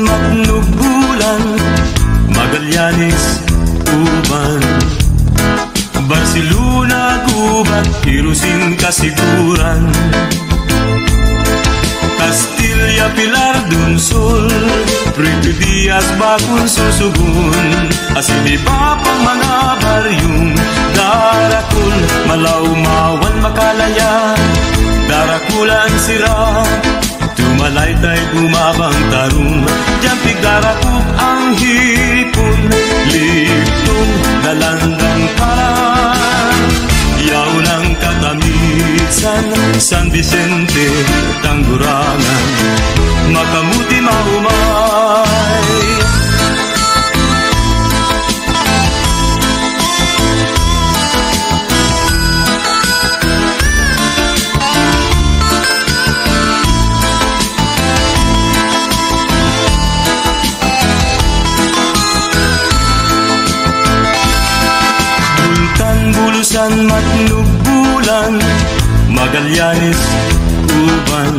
Matnubulan, Magallanes, Uban, Barcelona, Gubat, Hirosin, Kasiguran, Castilla, Pilar, Dunsol, Prito Diaz, Bakun, Susugun, Asinipa pang mga baryong Darakul, Malaumawan, Makalaya, Darakulan, Sira, Tumalaytay, Bumabang, Tarong, Jampig, Darakuk, ang hipon, Liptong, Dalandang, Paran, Yaw ng Katamisan, San Vicente, Tanggurangan, Makamuti, Mahumay. Bulusan, Matnubulan, Magallanes, Uban,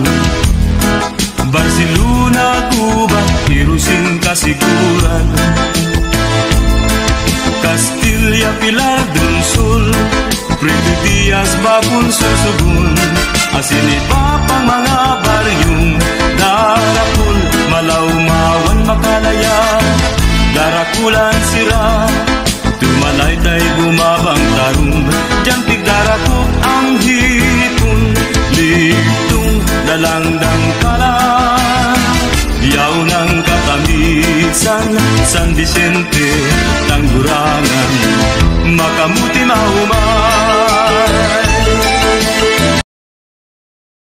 Barcelona, Cuba, Hirosin, Kasiguran, Castilla, Pilar, Dunsol, Prito Diaz, Bakun, Susugun, Asinipa pang mga baryong Darakul, Malaumawan, Makalaya, Darakulan, Sira, Tumalaytay, Bumabang, Tarong, Jampig, Darakuk, ang hipon, Liptong, Dalandang, Kalan, Yaw ng Katamisan, San Vicente, Tanggurangan,